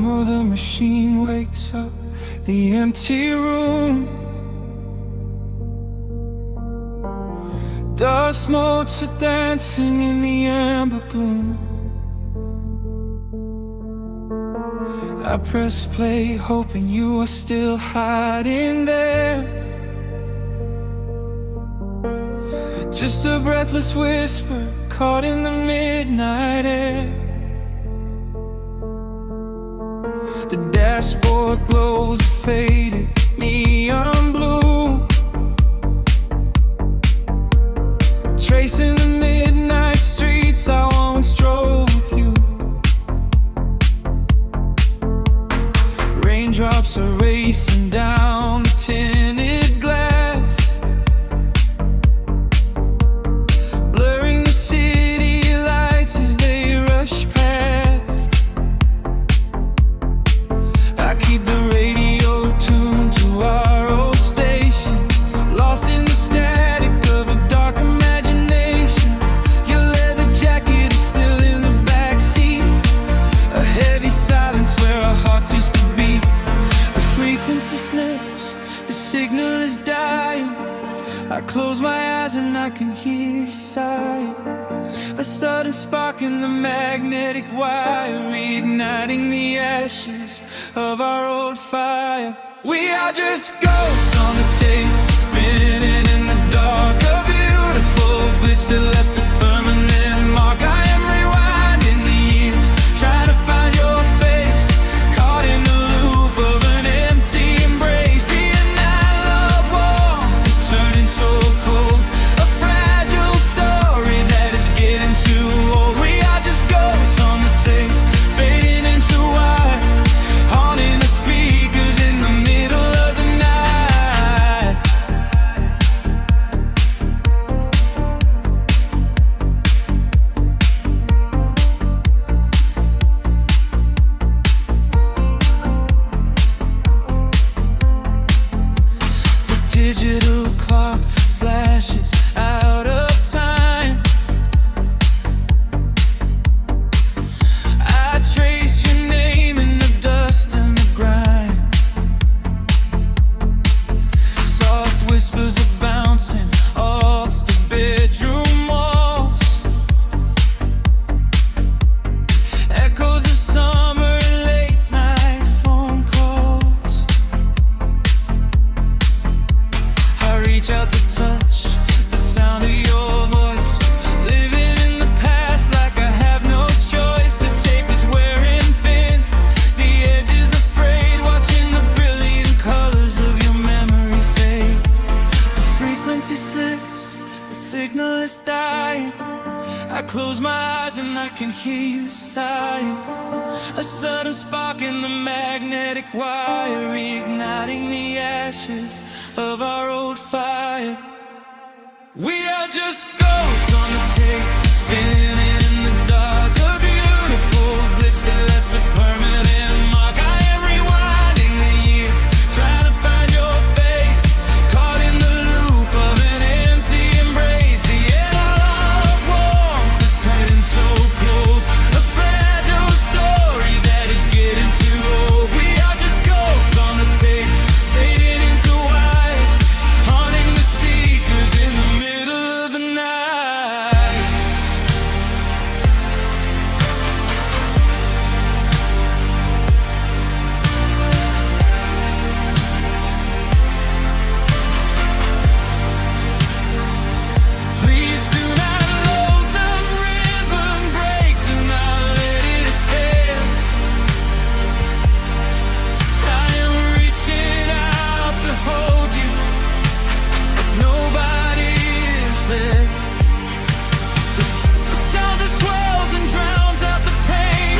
before the machine wakes up the empty room. Dust motes are dancing in the amber gloom. I press play, hoping you are still hiding there. Just a breathless whisper caught in the midnight air. The dashboard glows a faded neon blue, tracing the midnight streets I once drove with you. Raindrops are racing down the tinted glass, blurring the city lights as they rush past. I keep the radio tuned to our old station, lost in the static of a dark imagination. Your leather jacket is still in the backseat, a heavy silence where our hearts used to beat. The frequency slips, the signal is dying. I close my eyes and I can hear you sighing. A sudden spark in the magnetic wire, reigniting the ashes of our old fire. We are just ghosts on the tape, spinning in the dark. A beautiful glitch that left a permanent mark. I am rewinding the years, trying to find your face, caught in the loop of an empty embrace. The analog warmth is turning so cold, a fragile story that is getting too old. We are just ghosts on the tape, fading into white, haunting the speakers in the middle of the night. The digital clock flashes out of time. I trace your name in the dust and the grime. Soft whispers are bouncing off the bedroom walls, echoes of summer late night phone calls. I reach out to touch the sound of your voice, living in the past like I have no choice. The tape is wearing thin, the edge is afraid, watching the brilliant colors of your memory fade. The frequency slips, the signal is dying. I close my eyes and I can hear you sighing. A sudden spark in the magnetic wire, reigniting the ashes of our old fire. We are just ghosts on the tape, spinning in the dark. A beautiful glitch that left a permanent mark. I am rewinding the years, trying to find your face, caught in the loop of an empty embrace. The analog warmth is turning so cold, a fragile story that is getting too old. We are just ghosts on the tape, fading into white, haunting the speakers in the middle of the night. Please do not load the ribbon break, do not let it tear. I am reaching out to hold you, but nobody is there. The sound that swells and drowns out the pain.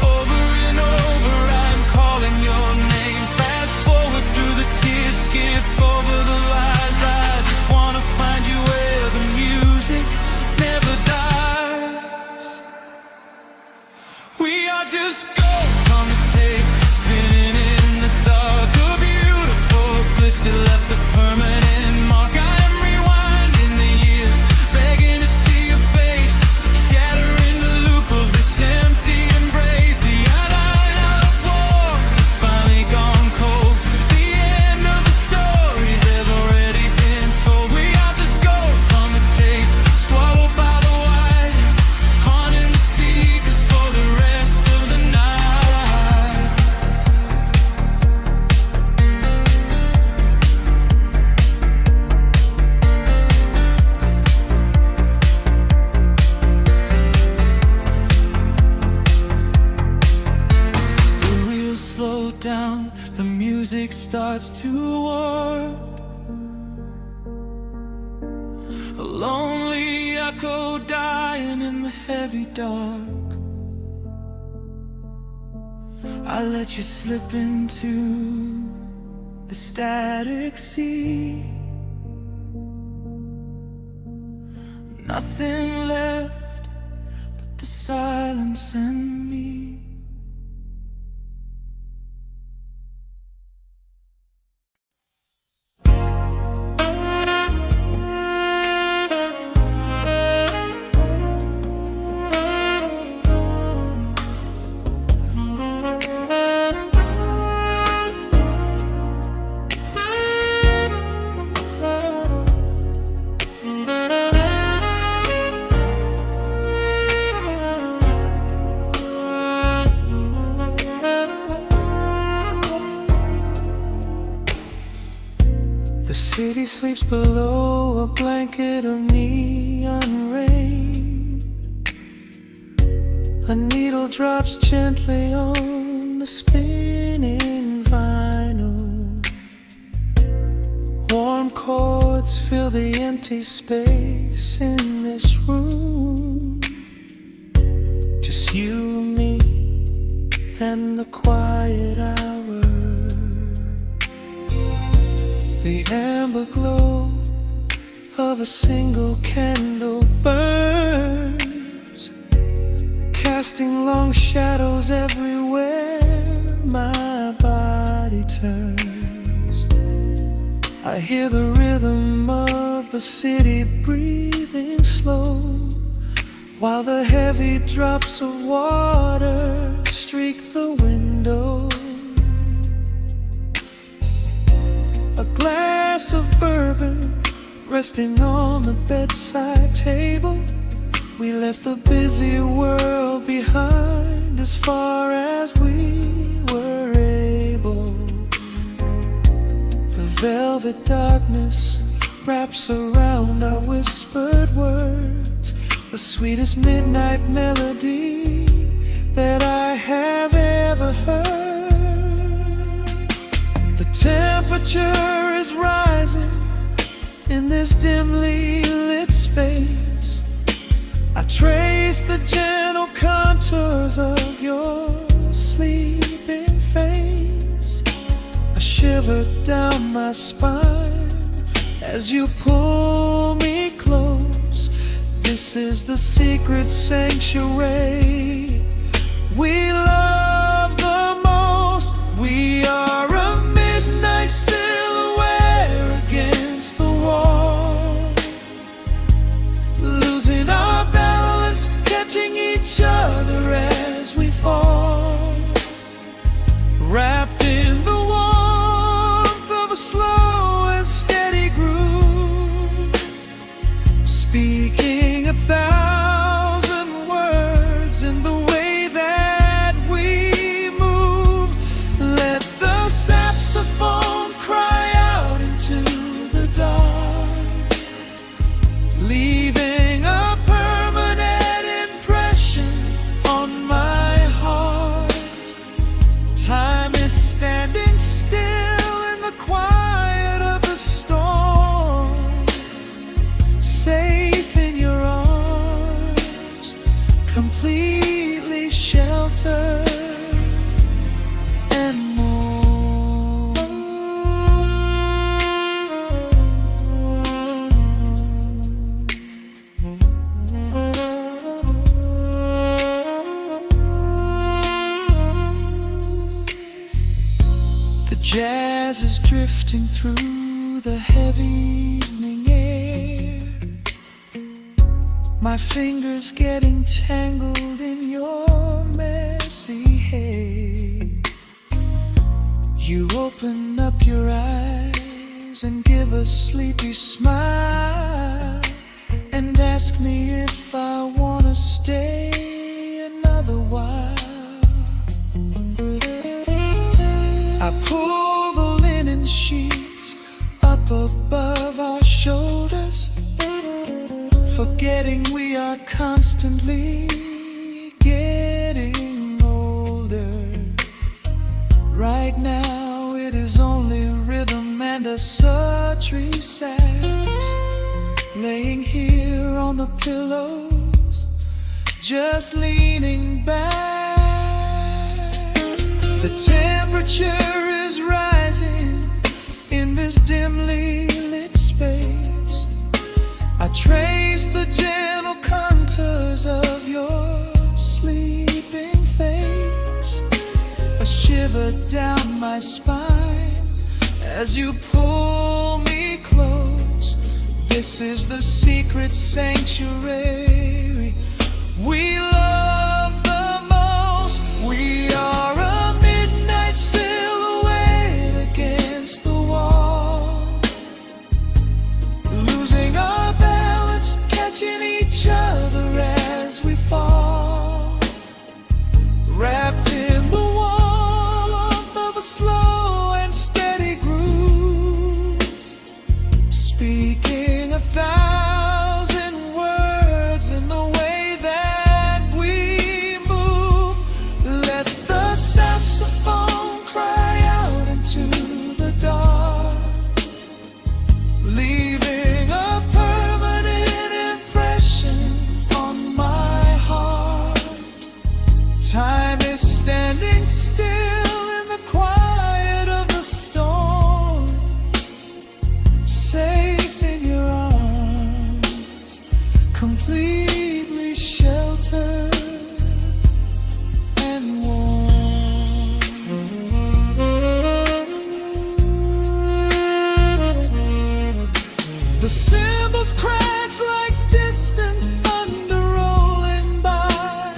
Over and over I'm calling your name. Fast forward through the tears, skip over the lies. I just wanna find you where the music never dies. We are just ghosts on the tape, spinning in the dark. A beautiful glitch that left a permanent mark. I am rewinding the years, begging to see your face, shattering the loop of this empty embrace. The analog down, the music starts to warp. A lonely echo dying in the heavy dark. I let you slip into the static sea. Nothing left but the silence and me. The city sleeps below a blanket of neon rain. A needle drops gently on the spinning vinyl. Warm chords fill the empty space in this room. Just you and me and the quiet hour. The amber glow of a single candle burns, casting long shadows everywhere my body turns. I hear the rhythm of the city breathing slow, while the heavy drops of water streak the window. A glass of bourbon resting on the bedside table. We left the busy world behind as far as we were able. The velvet darkness wraps around our whispered words, the sweetest midnight melody that I have ever heard. The temperature is rising in this dimly lit space. I trace the gentle contours of your sleeping face. A shiver down my spine as you pull me close. This is the secret sanctuary we love the most. We are a midnight silhouette against the wall, losing our balance, catching each other as we fall, wrapped in the warmth of a slow and steady groove, speaking 1,000 words in the way that we move. Let the saxophone cry out into the dark, leaving a permanent impression on my heart. Time is standing still in the quiet of the storm, safe in your arms, completely sheltered and more. The jazz is drifting through the heavy evening air, my fingers getting tangled in your messy hair. You open up your eyes and give a sleepy smile, and ask me if I wanna stay another while. I pull the linen sheets up above our shoulders, forgetting we are constantly getting older. Right right now it is only rhythm and a sultry sax, laying here on the pillows, just leaning back. The temperature is rising in this dimly lit space. I trace the gentle contours of your sleeping face, a shiver down my spine as you pull me close. This is the secret sanctuary we love the most. We are a midnight silhouette against the wall, losing our balance, catching each other as we fall, wrapped in the warmth of a slow and steady groove, speaking 1,000 words in the way that we move. Let the saxophone cry out into the dark, leaving a permanent impression on my heart. Time is standing still in the quiet of the storm, safe in your arms, completely sheltered and warm. The cymbals crash like distant thunder rolling by,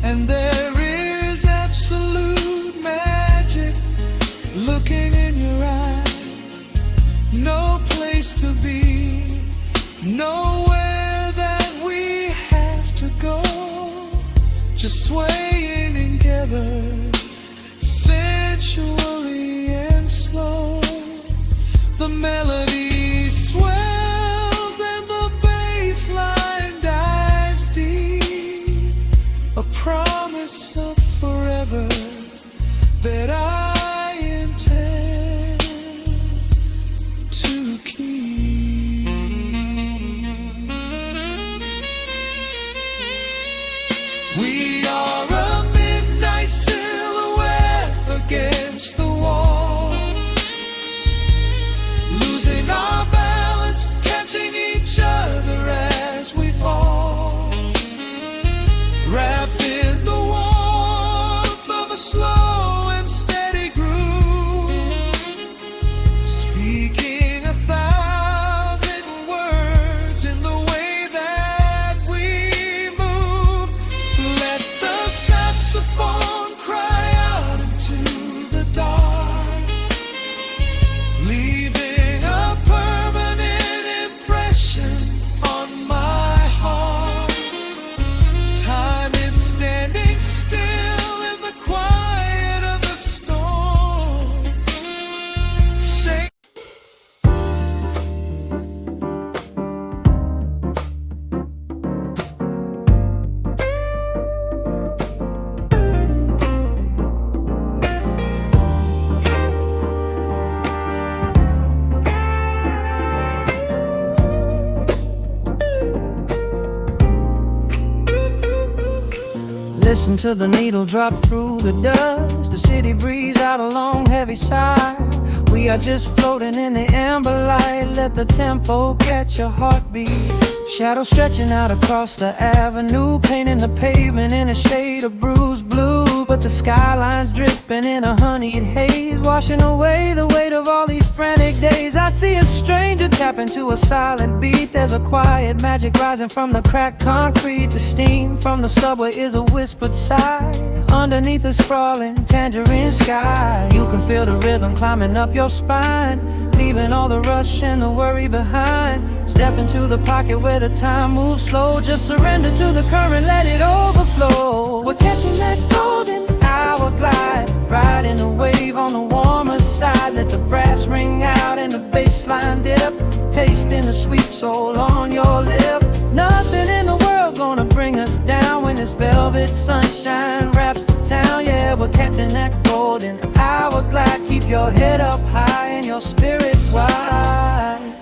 and there is absolute magic looking in your eyes. No place to be, nowhere that we have to go, just swaying together, sensually and slow. The melody swells and the bass line dives deep, a promise of forever that I intend to keep. We are a midnight silhouette against the wall, losing our balance, catching each other as we fall, wrapped in the warmth of a slow and steady groove, speaking 1,000 words in the way that we move. Let the saxophone cry out into the dark, leaving a permanent impression on my heart. Time is standing still in the quiet of the storm. Say listen to the needle drop through the dust, the city breeze out a long heavy sigh. We are just floating in the amber light, let the tempo catch your heartbeat. Shadows stretching out across the avenue, painting the pavement in a shade of bruised blue. But the skyline's dripping in a honeyed haze, washing away the weight of all these frantic days. I see a stranger tap into a silent beat. There's a quiet magic rising from the cracked concrete. The steam from the subway is a whispered sigh underneath the sprawling tangerine sky. You can feel the rhythm climbing up your spine, leaving all the rush and the worry behind. Step into the pocket where the time moves slow. Just surrender to the current, let it overflow. We're catching that golden hour glide, riding the wave on the warmer side. Let the brass ring out and the bass line dip, tasting the sweet soul on your lip. Nothing in the world gonna bring us down when this velvet sunshine wraps the town. Yeah, we're catching that golden golden hourglass. Keep your head up high and your spirit wide.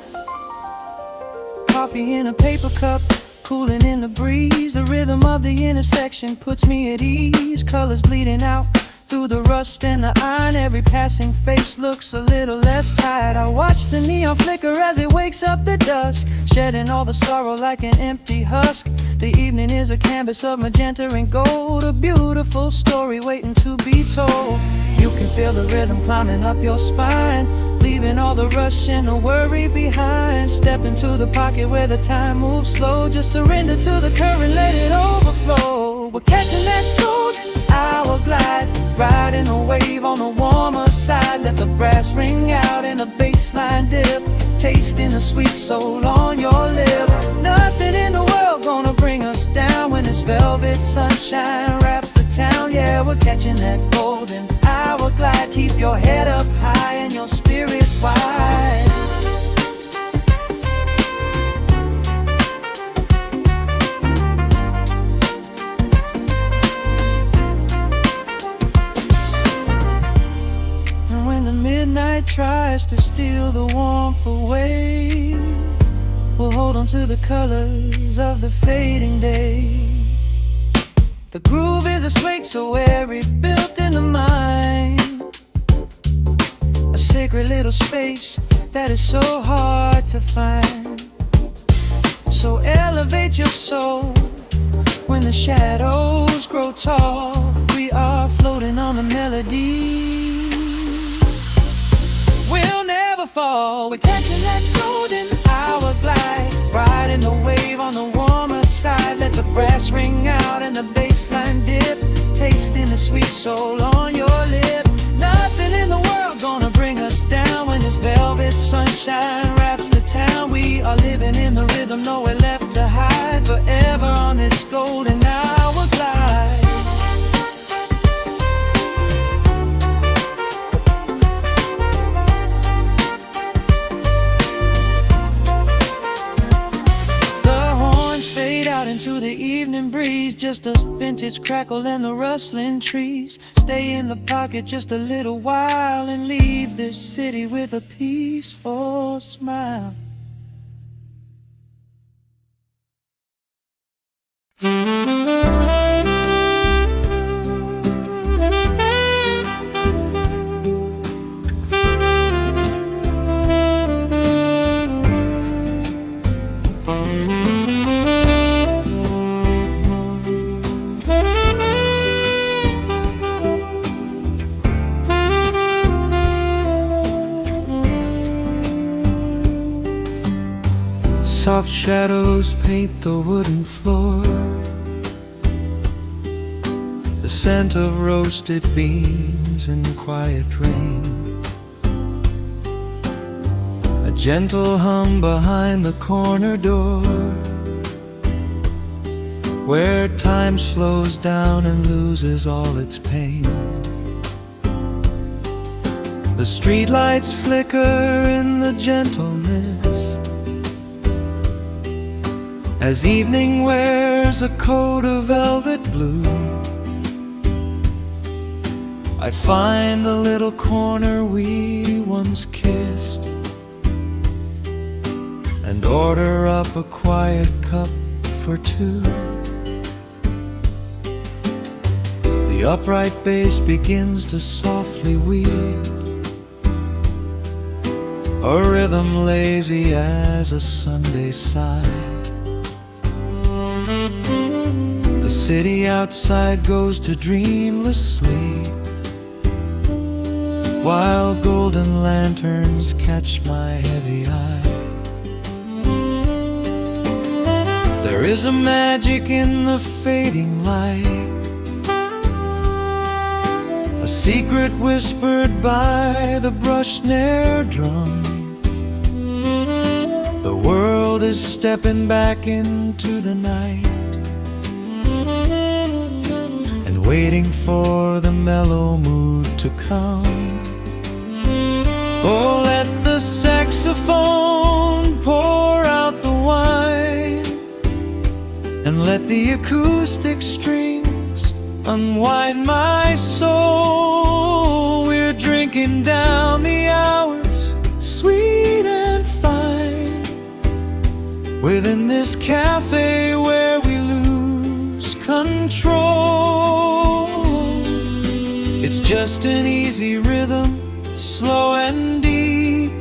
Coffee in a paper cup, cooling in the breeze. The rhythm of the intersection puts me at ease. Colors bleeding out through the rust and the iron. Every passing face looks a little less tired. I watch the neon flicker as it wakes up the dusk, shedding all the sorrow like an empty husk. The evening is a canvas of magenta and gold, a beautiful story waiting to be told. You can feel the rhythm climbing up your spine, leaving all the rush and the worry behind. Step into the pocket where the time moves slow. Just surrender to the current, let it overflow. We're catching that golden hour glide, riding a wave on the warmer side. Let the brass ring out and the bass line dip, tasting the sweet soul on your lip. Nothing in the world gonna bring us down when this velvet sunshine wraps the town. Yeah, we're catching that golden hour glide. Keep your head up high and your spirit wide. Midnight tries to steal the warmth away. We'll hold on to the colors of the fading day. The groove is a swing so airy, built in the mind, a sacred little space that is so hard to find. So elevate your soul when the shadows grow tall. We are floating on the melody, we'll never fall. We're catching that golden hour glide, riding the wave on the warmer side. Let the brass ring out and the bass line dip, tasting the sweet soul on your lip. Nothing in the world gonna bring us down when this velvet sunshine wraps the town. We are living in the rhythm, nowhere left to hide, forever on this golden hour glide. Into the evening breeze, just a vintage crackle and the rustling trees. Stay in the pocket just a little while and leave this city with a peaceful smile. Soft shadows paint the wooden floor, the scent of roasted beans and quiet rain, a gentle hum behind the corner door, where time slows down and loses all its pain. The streetlights flicker in the gentleness as evening wears a coat of velvet blue. I find the little corner we once kissed and order up a quiet cup for two. The upright bass begins to softly weave, a rhythm lazy as a Sunday sigh. The city outside goes to dreamless sleep, while golden lanterns catch my heavy eye. There is a magic in the fading light, a secret whispered by the brush snare drum. The world is stepping back into the night and waiting for the mellow mood to come. Oh, let the saxophone pour out the wine, and let the acoustic strings unwind my soul. Within this cafe where we lose control, it's just an easy rhythm, slow and deep.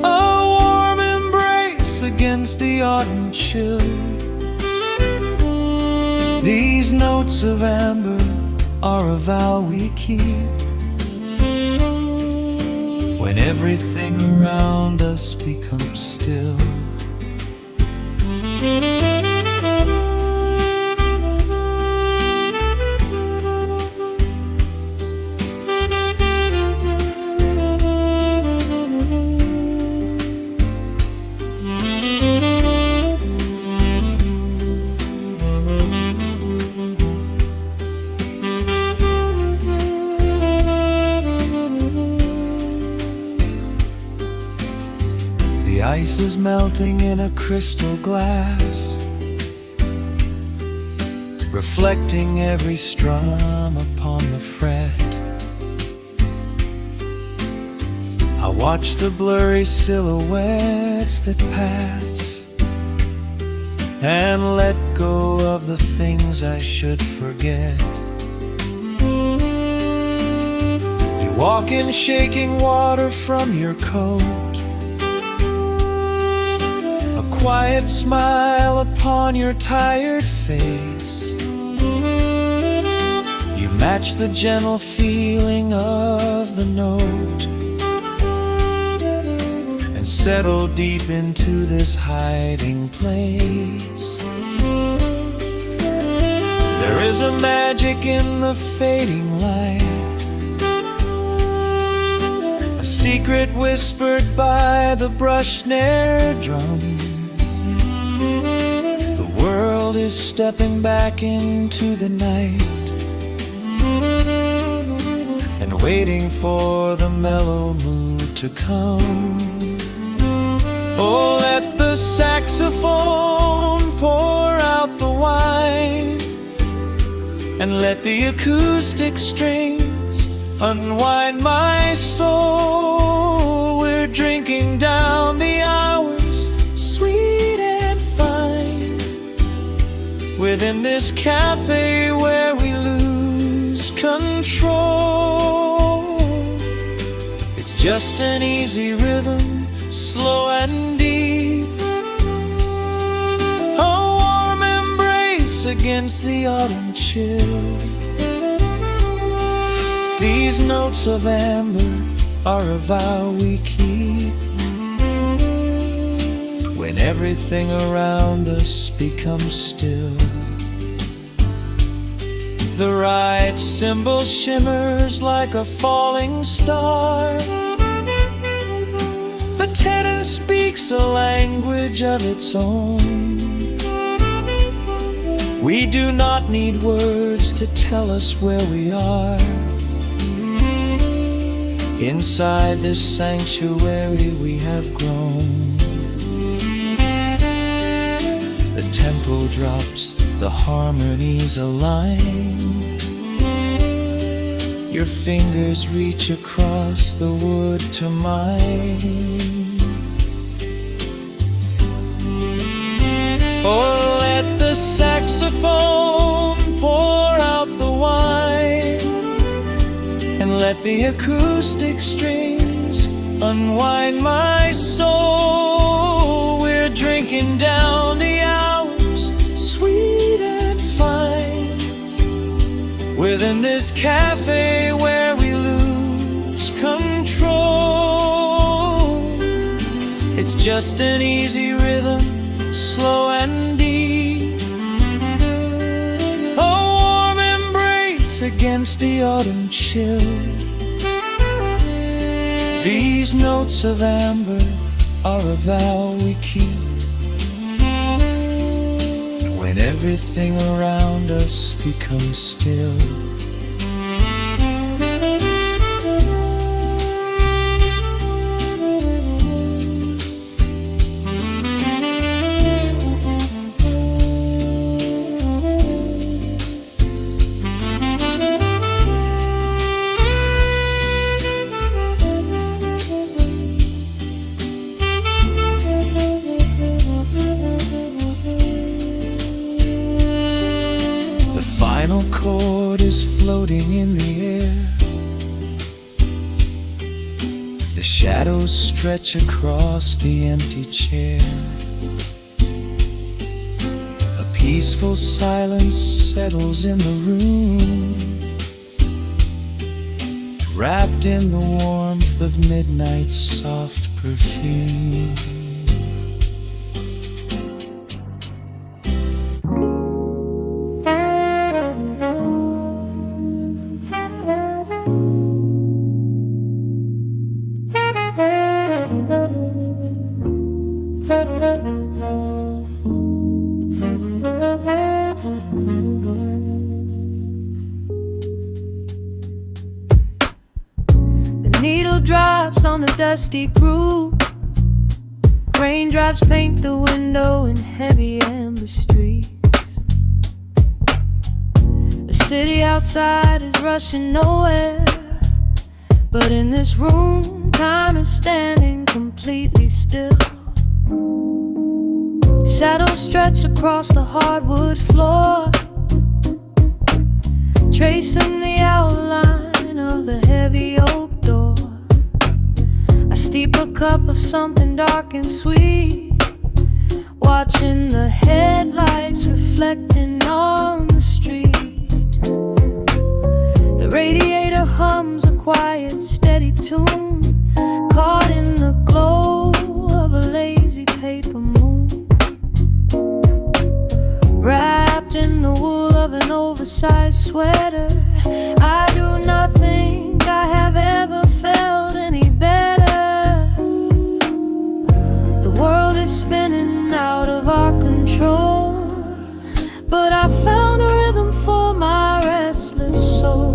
A warm embrace against the autumn chill. These notes of amber are a vow we keep. When everything around us becomes still. The ice is melting in a crystal glass, reflecting every strum upon the fret. I watch the blurry silhouettes that pass, and let go of the things I should forget. You walk in shaking water from your coat, quiet smile upon your tired face. You match the gentle feeling of the note, and settle deep into this hiding place. There is a magic in the fading light, a secret whispered by the brush snare drum. The world is stepping back into the night, and waiting for the mellow mood to come. Oh, let the saxophone pour out the wine, and let the acoustic strings unwind my soul. We're drinking down the hours, sweet and fine, within this cafe where we lose control. It's just an easy rhythm, slow and deep, a warm embrace against the autumn chill. These notes of amber are a vow we keep, when everything around us becomes still. The right cymbal shimmers like a falling star, the tenor speaks a language of its own. We do not need words to tell us where we are. Inside this sanctuary we have grown. The tempo drops, the harmonies align. Your fingers reach across the wood to mine. Oh, let the saxophone pour out the wine, and let the acoustic strings unwind my soul. We're drinking down the hours, sweet and fine, within this cafe where we lose control. It's just an easy rhythm, slow and deep, a warm embrace against the autumn chill. These notes of amber are a vow we keep, when everything around us becomes still. floating in the air. The shadows stretch across the empty chair. A peaceful silence settles in the room, wrapped in the warmth of midnight's soft perfume. Needle drops on the dusty groove. Raindrops paint the window in heavy amber streets. The city outside is rushing nowhere, but in this room, time is standing completely still. Shadows stretch across the hardwood floor, tracing the outline of the heavy oak door. I steep a cup of something dark and sweet, watching the headlights reflecting on the street. The radiator hums a quiet, steady tune, caught in the glow of a lazy paper moon. Wrapped in the wool of an oversized sweater, I do not think I have ever felt any better. The world is spinning out of our control, but I found a rhythm for my restless soul.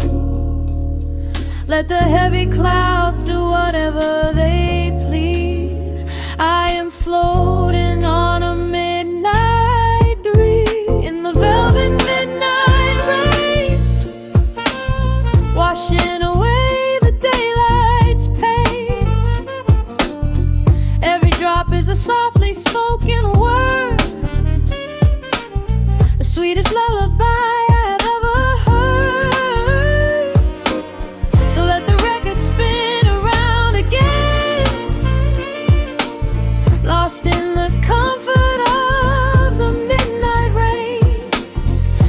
Let the heavy clouds do whatever they please. I am floating on a midnight breeze in the velvet midnight rain, washing away the daylight's pain. Every drop is a softly spoken word, the sweetest lullaby I have ever heard. So let the record spin around again, lost in the comfort of the midnight rain.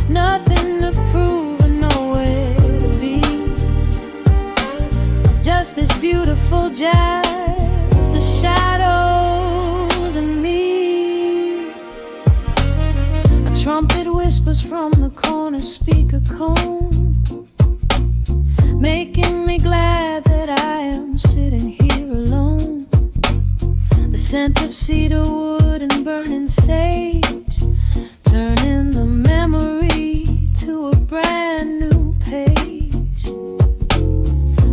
Nothing to prove and nowhere to be, just this beautiful jazz, the shadows and me. A trumpet whispers from the corner speaker cone, making me glad that I am sitting here alone. The scent of cedar wood and burning sage, turning the memory to a brand new page.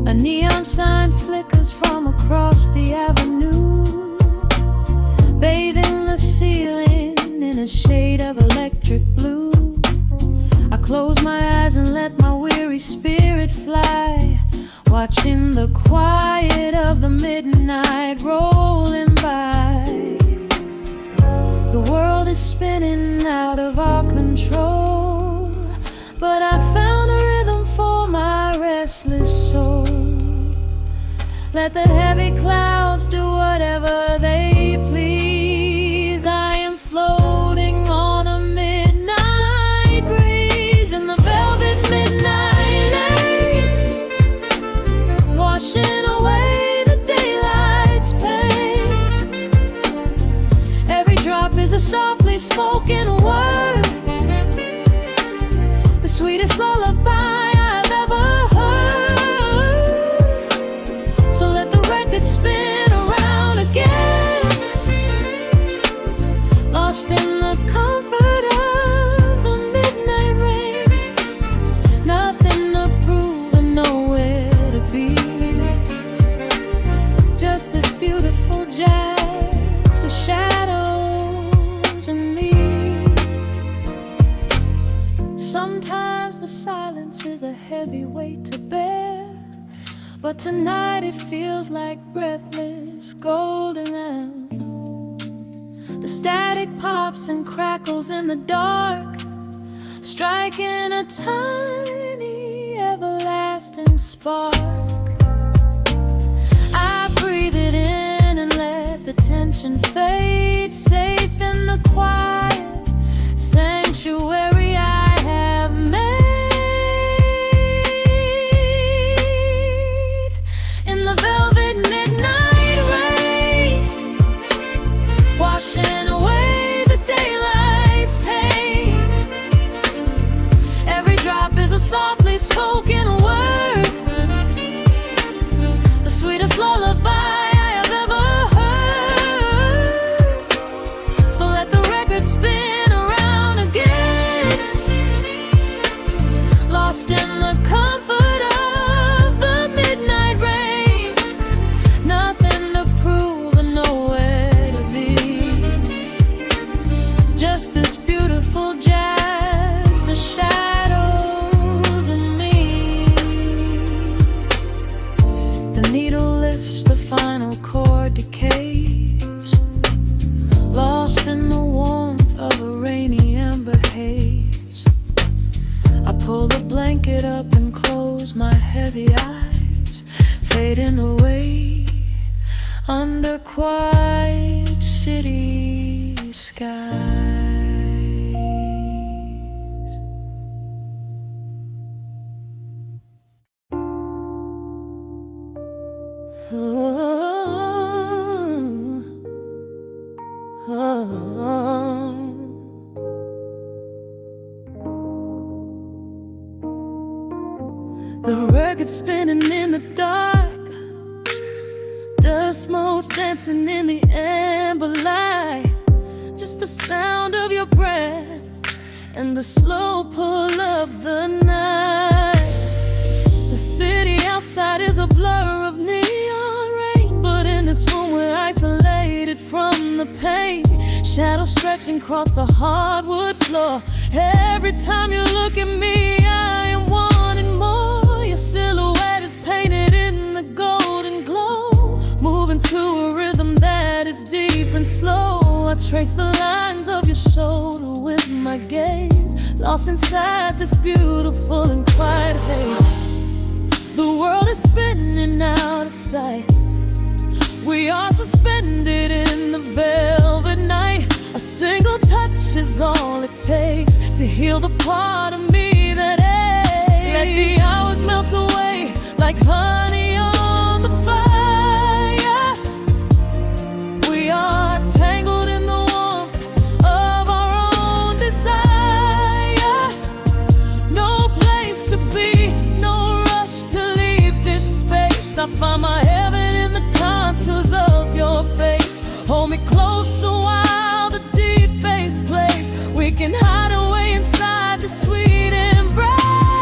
A neon sign flickers from across the avenue, bathing the ceiling in a shade of electric blue. I close my eyes and let my weary spirit fly, watching the quiet of the midnight rolling by. The world is spinning out of our control, but I found a rhythm for my restless soul. Let the heavy clouds do whatever they please. I am floating on a midnight breeze in the velvet midnight lane, washing away the daylight's pain. Every drop is a softly spoken word, the sweetest lullaby I've ever heard. So let the record spin around again, lost in the comfort of the midnight rain. Nothing to prove and nowhere to be, just this beautiful jazz, the shadows and me. Sometimes the silence is a heavy weight to bear, but tonight it feels like breathless golden round. The static pops and crackles in the dark, striking a tiny everlasting everlasting spark. I breathe it in and let the tension fade, safe in the quiet sanctuary I have made. In the velvet midnight rain, washing away the daylight's pain. Every drop is a softly spoken word, the sweetest lullaby I have ever heard. So let the record spin around again, lost in the comfort of the midnight rain. Nothing to prove and nowhere to be, just this beautiful jazz, the shadows and me. The needle lifts, the final chord decays, lost in the warmth of a rainy amber haze. I pull the blanket up and close my heavy eyes, fading away under quiet city skies. The record spinning in the dark, dust motes dancing in the amber light. Just the sound of your breath and the slow pull of the night. The city outside is a blur of neon rain, but in this room we're isolated from the pain. Shadows stretching across the hardwood floor. Every time you look at me, I am wanting more. Your silhouette is painted in the golden glow, moving to a rhythm that is deep and slow. I trace the lines of your shoulder with my gaze, lost inside this beautiful and quiet haze. The world is spinning out of sight, we are suspended in the velvet night. A single touch is all it takes to heal the part of me that aches. Let the hours melt away like honey on the fire. We are tangled in the warmth of our own desire. No place to be, no rush to leave this space. I find my heaven in the contours of your face. Hold me closer while the deep bass plays. We can hide away inside the sweet embrace.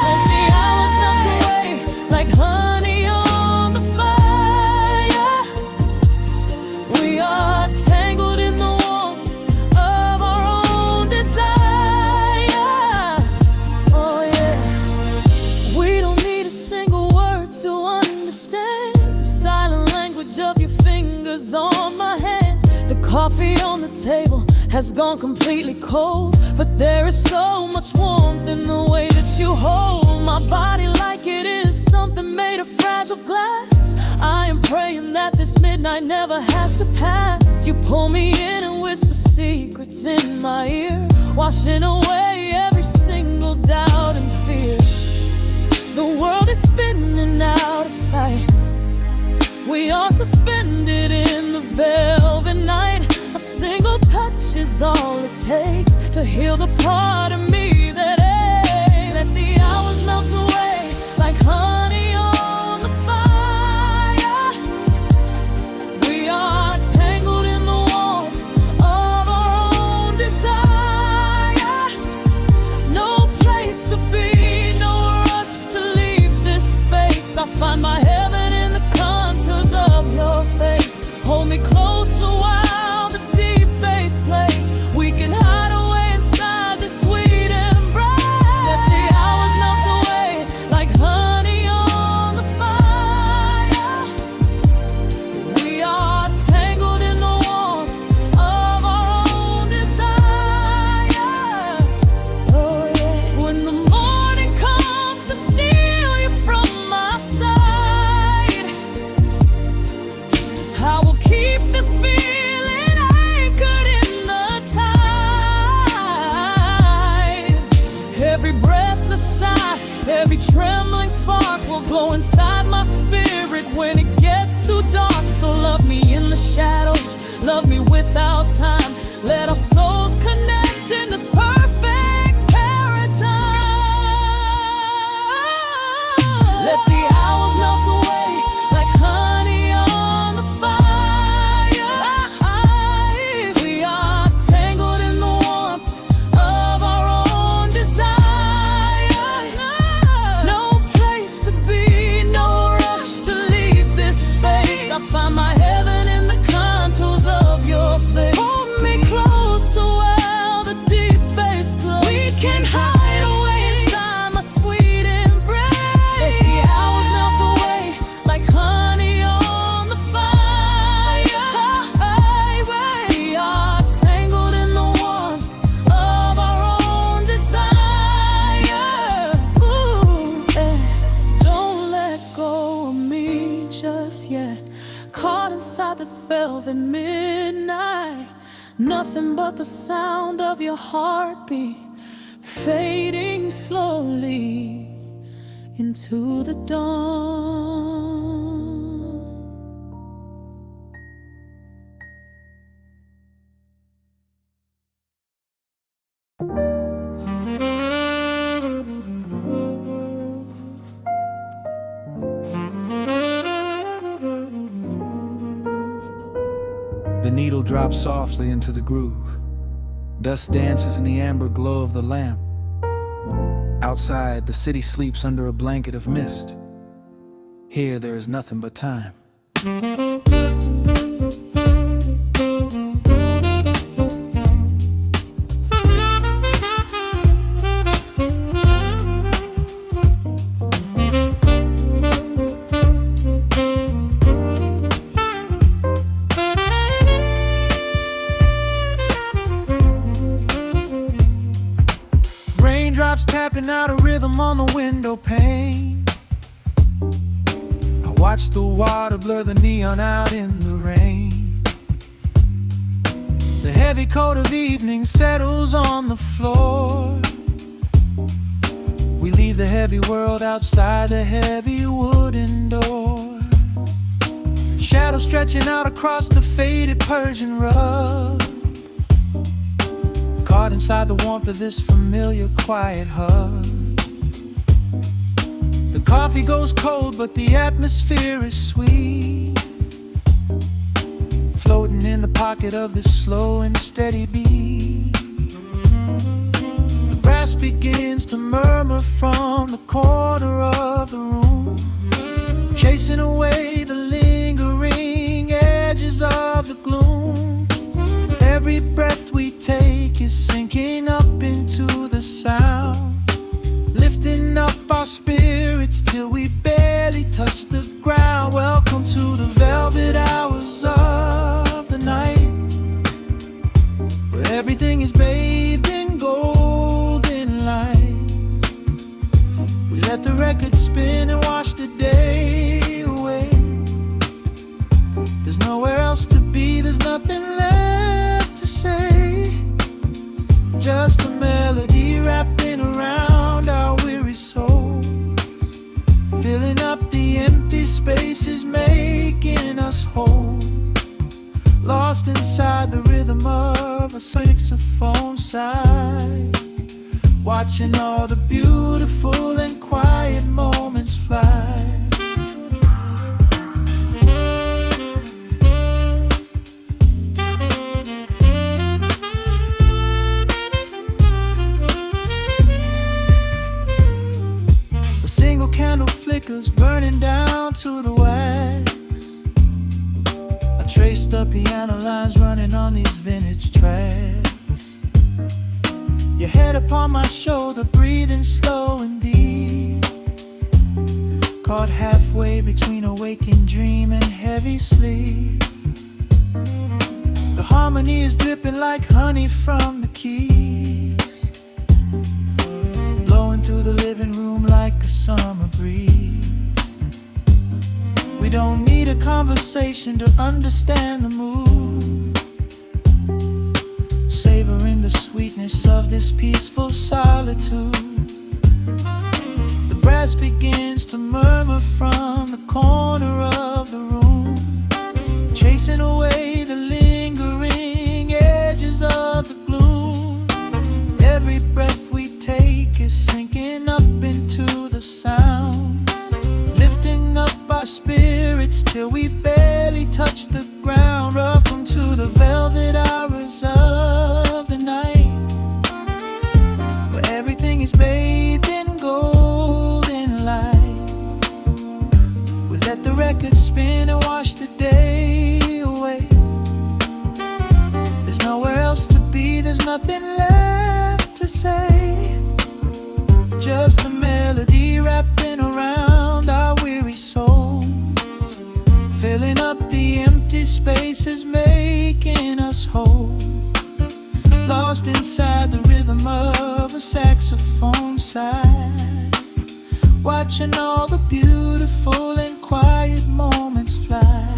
Let the hours melt away like honey on the fire. We are tangled in the warmth of our own desire. Oh yeah. We don't need a single word to understand the silent language of your fingers on my hand. The coffee on the table has gone completely cold, but there is so much warmth in the way that you hold my body like it is something made of fragile glass. I am praying that this midnight never has to pass. You pull me in and whisper secrets in my ear, washing away every single doubt and fear. The world is spinning out of sight, we are suspended in the velvet night. A single touch is all it takes to heal the part of me that aches. Let the hours melt away like honey on the fire. We are tangled in the warmth of our own desire. No place to be, no rush to leave this space. I find my heaven in the contours of your face. Hold me closer while the deep bass plays. We can hide away inside this sweet embrace. Let the hours melt away like honey on the fire. We are tangled in the warmth of our own desire. Oh yeah. When the morning comes to steal you from my trembling spark will glow inside my spirit when it gets too dark. So love me in the shadows, love me without time. Let our souls connect in this perfect paradise. Let the hours melt away like honey on the fire. We are tangled in the warmth of our own desire. No place to be, no rush to leave this space. I find my heaven in the contours of your face. Hold me close so well the deep bass glows. We can hide away inside my sweet embrace. Let the hours melt away like honey on the fire. We are tangled in the warmth of our own desire. Ooh, don't let go of me just yet. Caught inside this velvet midnight. Nothing but the sound of your heartbeat fading slowly into the dawn. The needle drops softly into the groove. Dust dances in the amber glow of the lamp. Outside, the city sleeps under a blanket of mist. Here, there is nothing but time. Raindrops tapping out a rhythm on the window pane. I watch the water blur the neon out in the rain. The heavy coat of evening settles on the floor. We leave the heavy world outside the heavy wooden door. Shadows stretching out across the faded Persian rug. Caught inside the warmth of this familiar quiet hug. The coffee goes cold, but the atmosphere is sweet. Floating in the pocket of this slow and steady beat. The brass begins to murmur from the corner of the room, chasing away the lingering edges of the gloom. Every breath we take is sinking up into the sound, lifting up our spirits till we barely touch the ground. Welcome to the velvet hours of the night, where everything is bathed in golden light. We let the record spin and wash the day away. There's nowhere else to be, there's nothing left to say. Just a melody wrapping around our weary souls, filling up the empty spaces, making us whole. Lost inside the rhythm of a saxophone sigh, watching all the beautiful and quiet moments fly. Candle flickers burning down to the wax. I trace the piano lines running on these vintage tracks. Your head upon my shoulder, breathing slow and deep, caught halfway between a waking dream and heavy sleep. The harmony is dripping like honey from the keys, blowing through the living room like a summer breeze. We don't need a conversation to understand the mood, savoring the sweetness of this peaceful solitude. The brass past begins to murmur from the corner of the room, chasing away the lingering edges of the gloom. Every breath we take is sinking up into the sound, lifting up our spirits till we barely touch the ground. Welcome to the velvet hours of the night, where everything is bathed in golden light. We let the record spin and wash the day away. There's nowhere else to be, there's nothing left to say. Just a melody wrapping around our weary souls, filling up the empty spaces, making us whole. Lost inside the rhythm of a saxophone sigh, watching all the beautiful and quiet moments fly.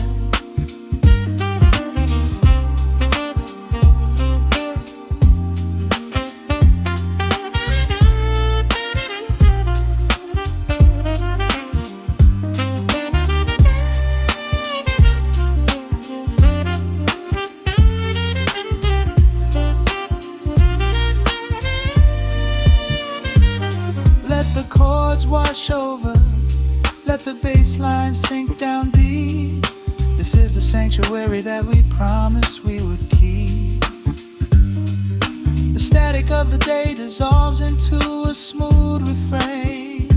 Wash over, let the bass line sink down deep. This is the sanctuary that we promised we would keep. The static of the day dissolves into a smooth refrain.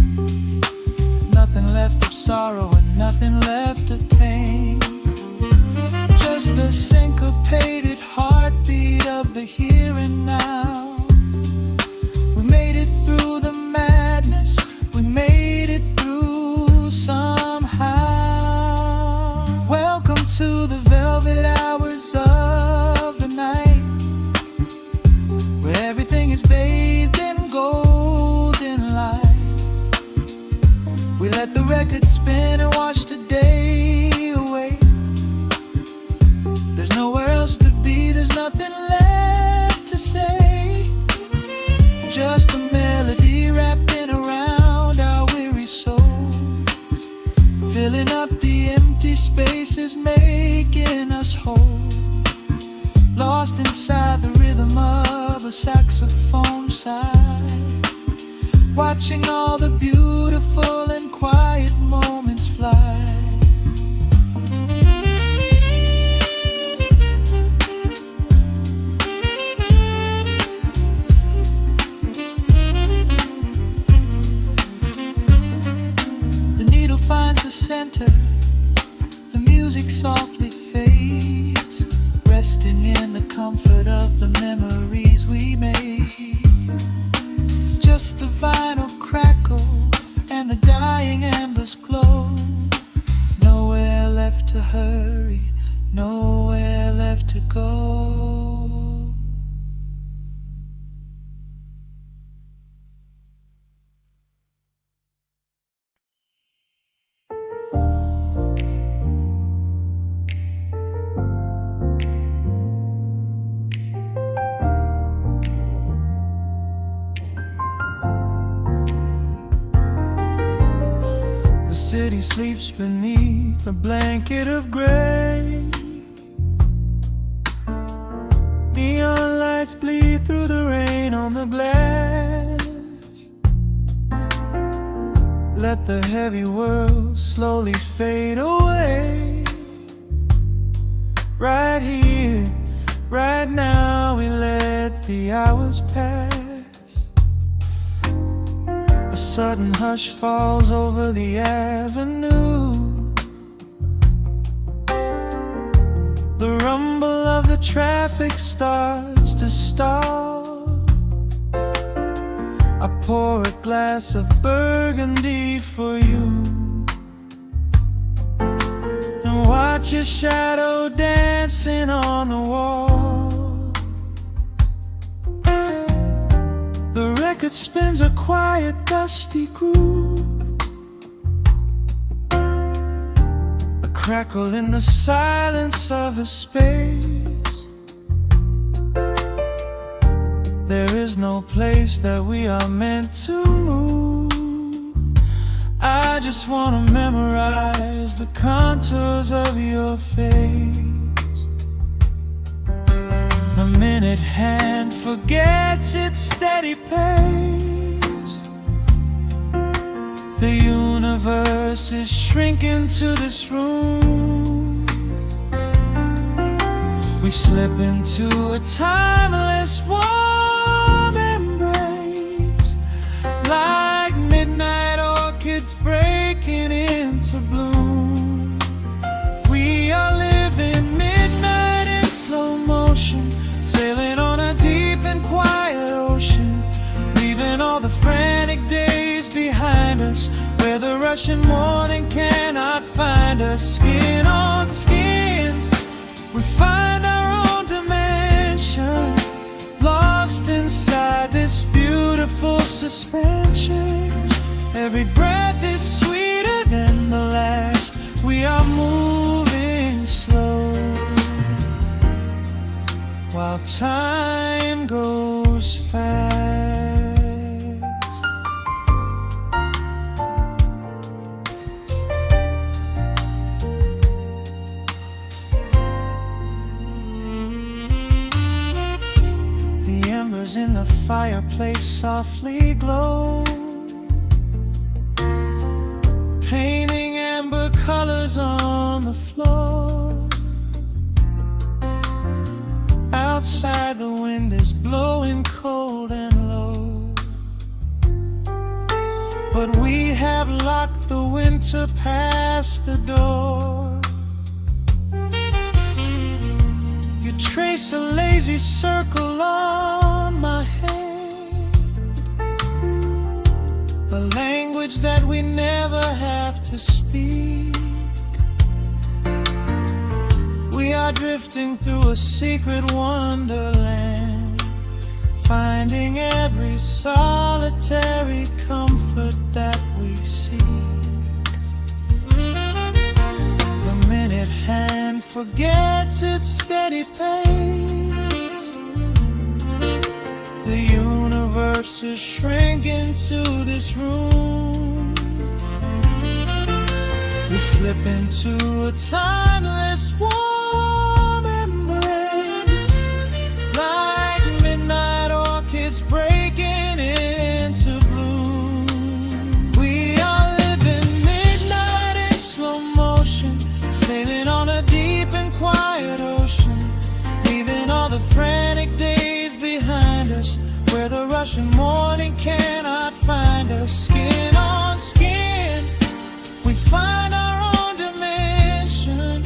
Nothing left of sorrow and nothing left of pain, just the syncopated heartbeat of the here and now. We made it through the madness, we made it through somehow. Welcome to the velvet hours of the night, where everything is bathed in golden light. We let the record spin and wash the day away. There's nowhere else to be, there's nothing left to say. Just a melody wrapping around our weary souls, filling up the empty spaces, making us whole. Lost inside the rhythm of a saxophone sigh, watching all the beautiful and quiet moments fly. Finds the center, the music softly fades, resting in the comfort of the memories we made. Just the vinyl crackle and the dying embers glow. Nowhere left to hurry, nowhere left to go. The city sleeps beneath a blanket of gray. Neon lights bleed through the rain on the glass. Let the heavy world slowly fade away. Right here, right now, we let the hours pass. A sudden hush falls over the avenue. The rumble of the traffic starts to stall. I pour a glass of burgundy for you, and watch your shadow dancing on the wall. The record spins a quiet, dusty groove, a crackle in the silence of the space. There is no place that we are meant to move. I just wanna memorize the contours of your face. A minute hand forgets its steady pace. The universe is shrinking to this room. We slip into a timeless warm embrace, like midnight orchids breaking into bloom. We are living midnight in slow motion, sailing on a deep and quiet ocean, leaving all the frantic days behind us, where the rushing morning cannot find us. Skin on skin, we find our own dimension, lost inside this beautiful suspension. Every breath is sweeter than the last. We are moving slow, while time goes fast. The embers in the fireplace softly glow, painting amber colors on the floor. Outside the wind is blowing cold and low, but we have locked the winter past the door. You trace a lazy circle on my hand, a language that we never have to speak. We are drifting through a secret wonderland, finding every solitary comfort that we seek. The minute hand forgets its steady pace. The universe is shrinking to this room. We slip into a timeless warm embrace, like midnight orchids breaking into bloom. We are living midnight in slow motion, sailing on a deep and quiet ocean, leaving all the frantic days behind us, where the rushing morning cannot find us. Skin on skin, we find our own dimension,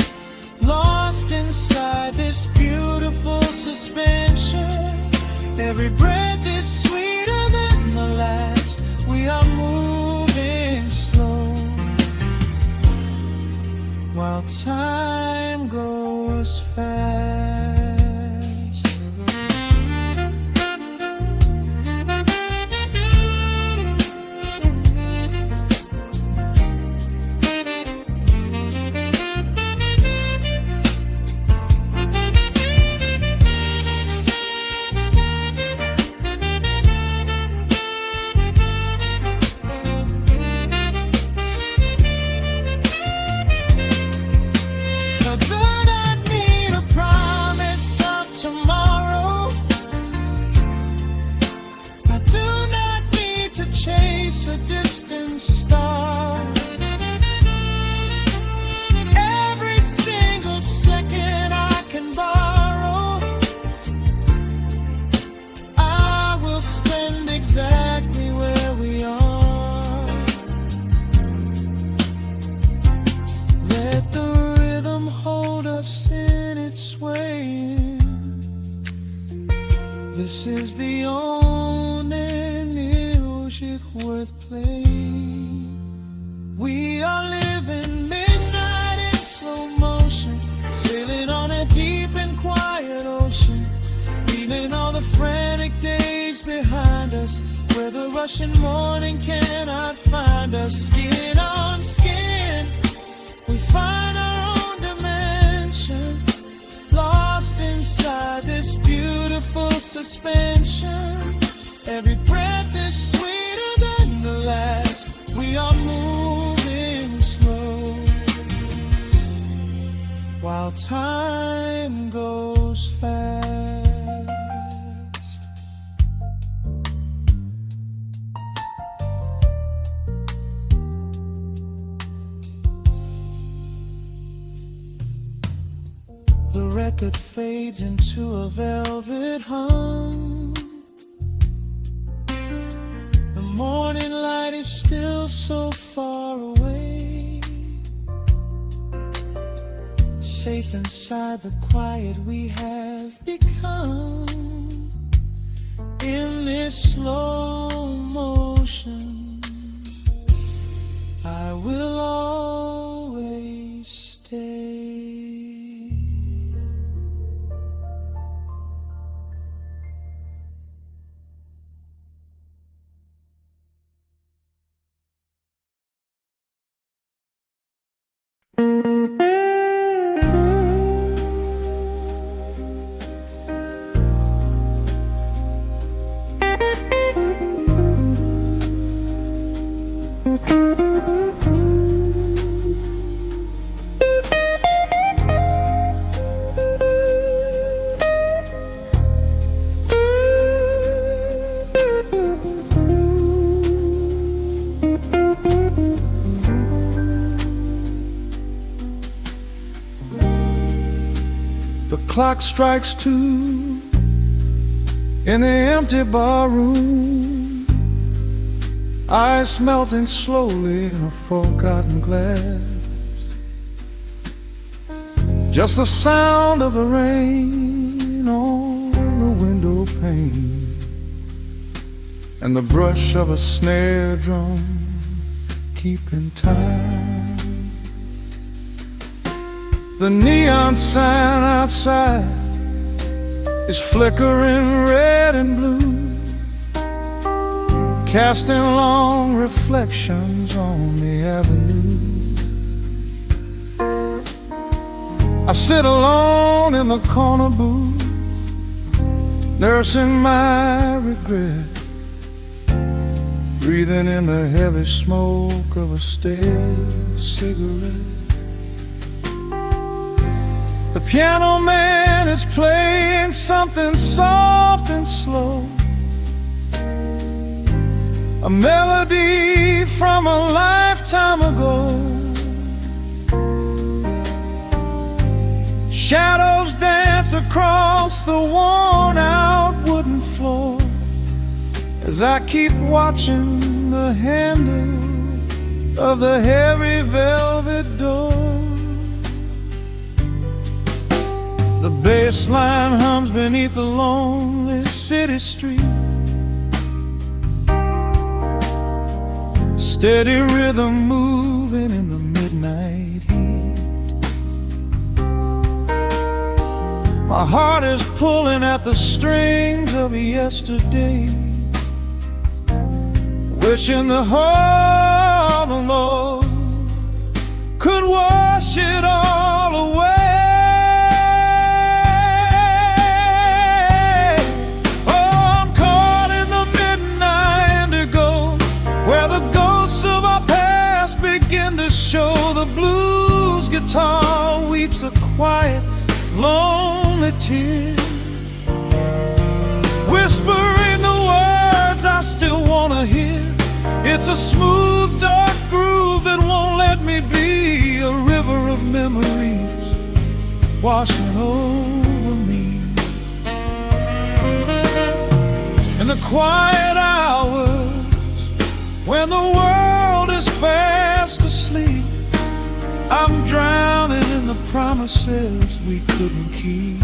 lost inside this beautiful suspension. Every breath is sweeter than the last. We are moving slow, while time goes fast. A distant star. Every single second I can borrow, I will spend exactly where we are. Let the rhythm hold us in its swaying. This is the only music worth playing. We are living midnight in slow motion, sailing on a deep and quiet ocean, leaving all the frantic days behind us, where the rushing morning cannot find us. Skin on skin, we find our own dimension, lost inside this beautiful suspension. Every breath is sweeter than the last. We are moving while time goes fast. The record fades into a velvet hum. The morning light is still so far away, safe inside the quiet we have become. In this slow motion, I will always stay. The clock strikes 2 in the empty bar room, ice melting slowly in a forgotten glass. Just the sound of the rain on the window pane and the brush of a snare drum keeping time. The neon sign outside is flickering red and blue, casting long reflections on the avenue. I sit alone in the corner booth, nursing my regret, breathing in the heavy smoke of a stale cigarette. The piano man is playing something soft and slow, a melody from a lifetime ago. Shadows dance across the worn-out wooden floor as I keep watching the handle of the heavy velvet door. The bass line hums beneath the lonely city street, steady rhythm moving in the midnight heat. My heart is pulling at the strings of yesterday, wishing the heart alone could wash it all away. Show the blues guitar weeps a quiet, lonely tear, whispering the words I still wanna hear. It's a smooth, dark groove that won't let me be, a river of memories washing over me. In the quiet hours when the world is fast asleep, I'm drowning in the promises we couldn't keep.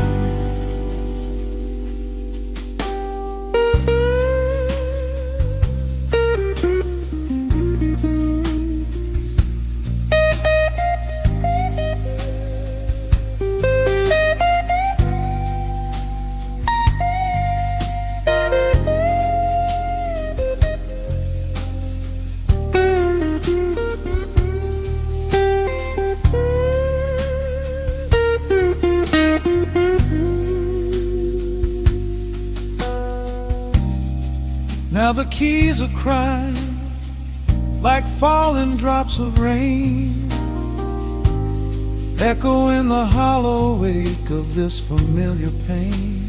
Now the keys are crying like falling drops of rain, echo in the hollow wake of this familiar pain.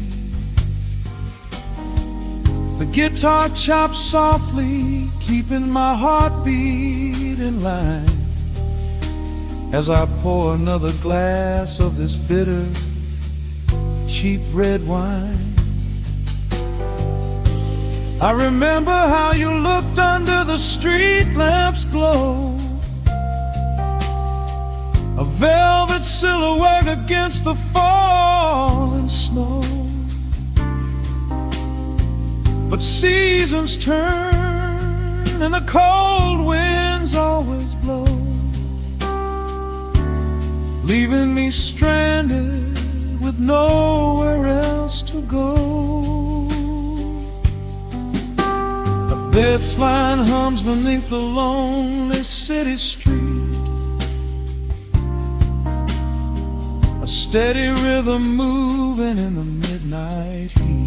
The guitar chops softly, keeping my heartbeat in line, as I pour another glass of this bitter, cheap red wine. I remember how you looked under the street lamp's glow, a velvet silhouette against the falling snow. But seasons turn and the cold winds always blow, leaving me stranded with nowhere else to go. A bass line hums beneath the lonely city street, a steady rhythm moving in the midnight heat.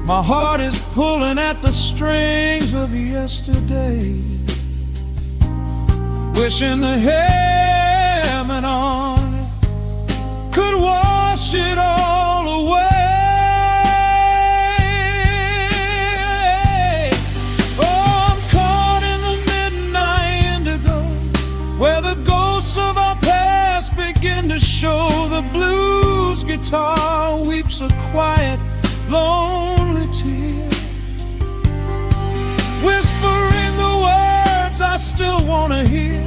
My heart is pulling at the strings of yesterday, wishing the hem on it could wash it all away. Oh, I'm caught in the midnight indigo, where the ghosts of our past begin to show. The blues guitar weeps a quiet, lonely tear, whispering the words I still want to hear.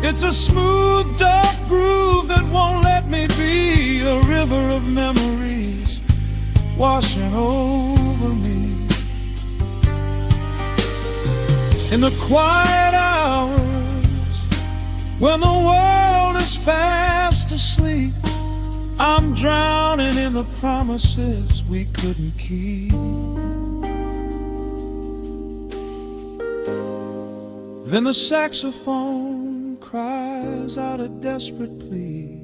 It's a smooth, dark groove that won't let me be, a river of memories washing over me. In the quiet hours, when the world is fast asleep, I'm drowning in the promises we couldn't keep. Then the saxophone cries out a desperate plea,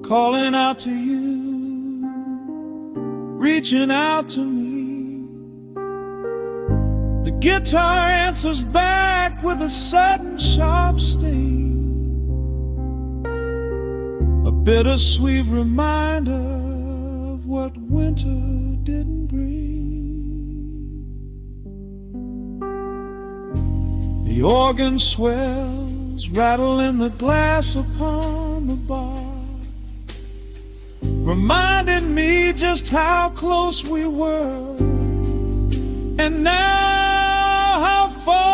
calling out to you, reaching out to me. The guitar answers back with a sudden sharp sting, a bittersweet reminder of what winter didn't bring. The organ swells, rattling the glass upon the bar, reminding me just how close we were, and now how far.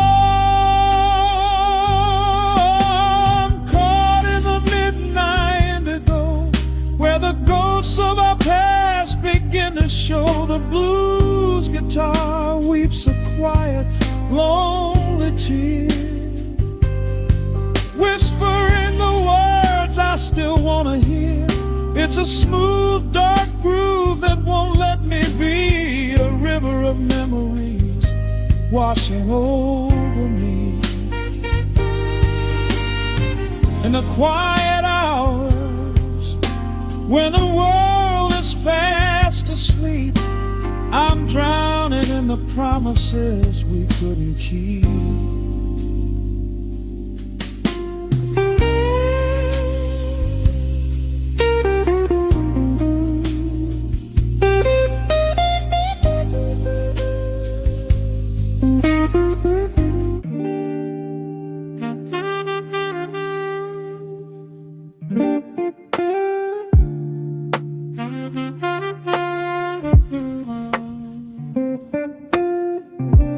Of our past begin to show. The blues guitar weeps a quiet, lonely tear, whispering the words I still want to hear. It's a smooth, dark groove that won't let me be, a river of memories washing over me. In the quiet hours, when the world is fast asleep, I'm drowning in the promises we couldn't keep.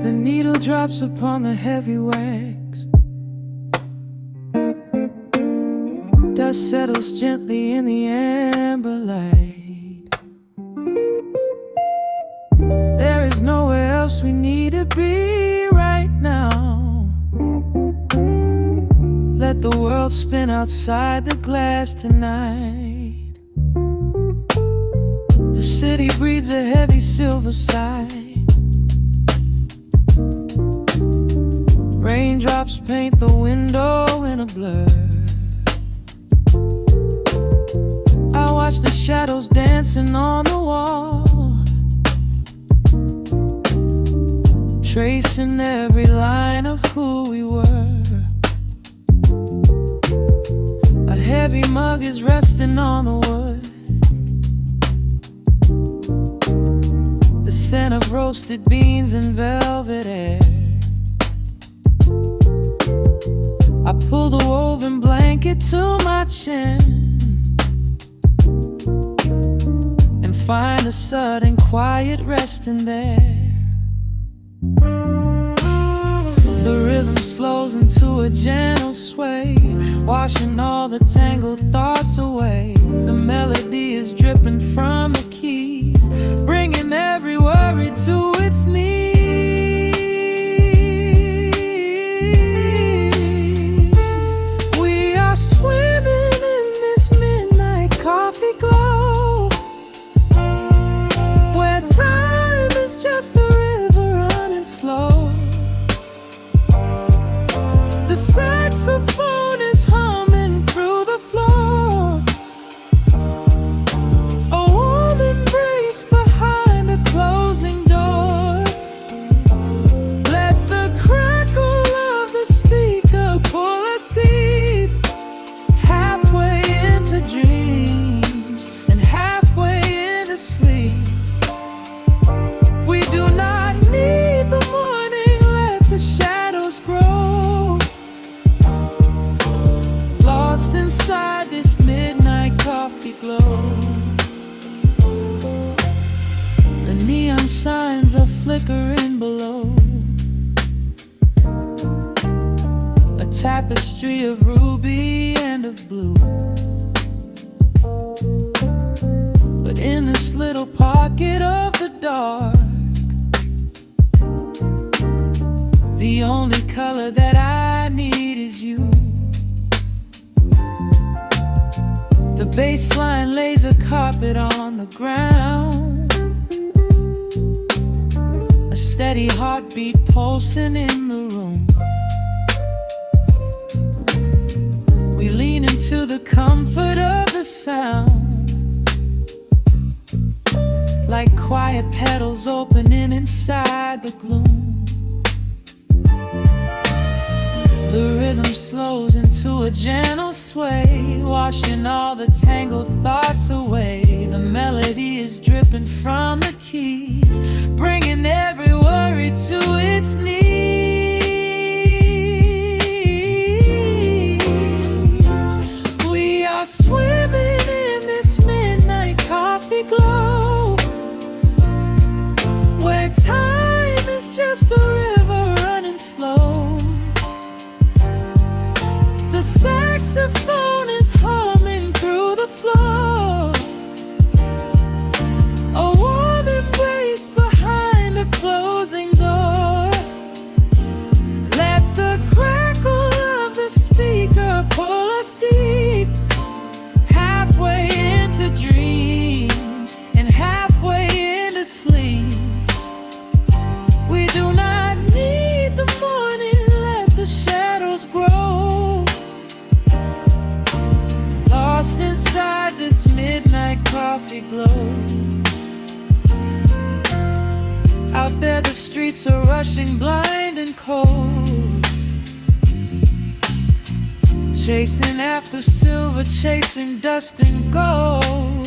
The needle drops upon the heavy wax, dust settles gently in the amber light. There is nowhere else we need to be right now. Let the world spin outside the glass tonight. The city breathes a heavy silver sigh. Raindrops paint the window in a blur. I watch the shadows dancing on the wall, tracing every line of who we were. A heavy mug is resting on the wood. The scent of roasted beans and velvet air. I pull the woven blanket to my chin and find a sudden quiet resting there. The rhythm slows into a gentle sway, washing all the tangled thoughts away. The melody is dripping from the keys, bringing every worry to its knees. We are swimming in this midnight coffee glow, where time is just a river running slow. The saxophone is humming through the floor. A warm embrace behind a closing door. Let the crackle of the speaker pull us deep, halfway into dreams and halfway into sleep. We do not need the morning, let the shadows grow. Lost inside this midnight coffee glow. The neon signs are flickering below. A tapestry of ruby and of blue. But in this little pocket of the dark, the only color that I need is you. The baseline lays a carpet on the ground, a steady heartbeat pulsing in the room. We lean into the comfort of the sound, like quiet petals opening inside the gloom. The rhythm slows into a gentle sway, washing all the tangled thoughts away. The melody is dripping from the keys, bringing every worry to its knees. We are swimming in this midnight coffee glow, where time is just a river running slow. The saxophone is humming through the floor. A warm embrace behind a closing door. Let the crackle of the speaker pull us deep, halfway into dreams and halfway into sleep. We do not need the morning, let the shadows grow. Lost inside this midnight coffee glow. Out there the streets are rushing blind and cold, chasing after silver, chasing dust and gold.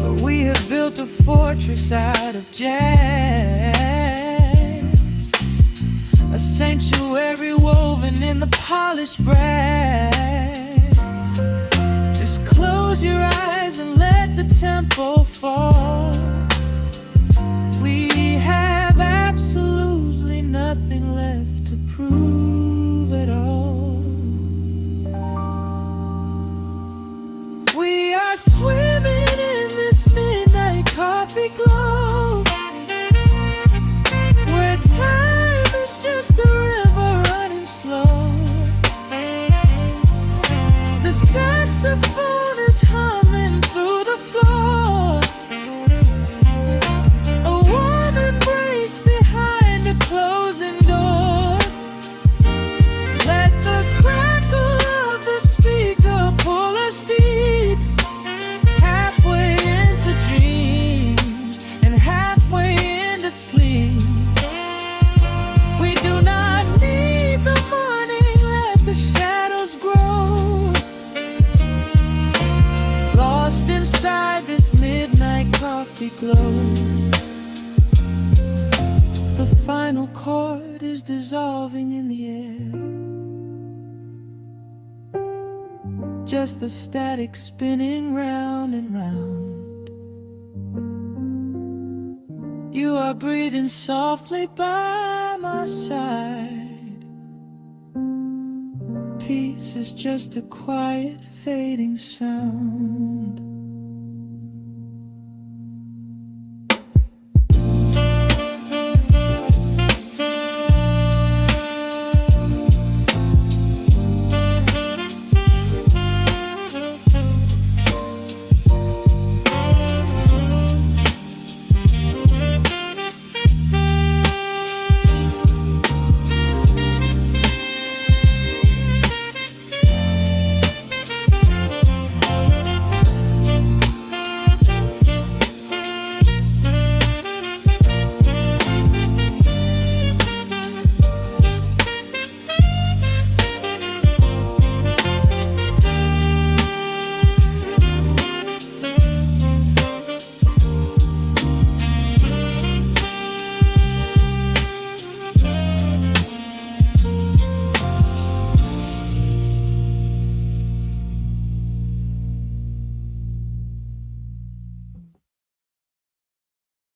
But we have built a fortress out of jazz, a sanctuary woven in the polished brass. Just close your eyes and let the tempo fall. We have absolutely nothing left to prove at all. We are swimming in this midnight coffee glow, where time is just a river running slow. heart is dissolving in the air. Just the static spinning round and round. You are breathing softly by my side. Peace is just a quiet fading sound.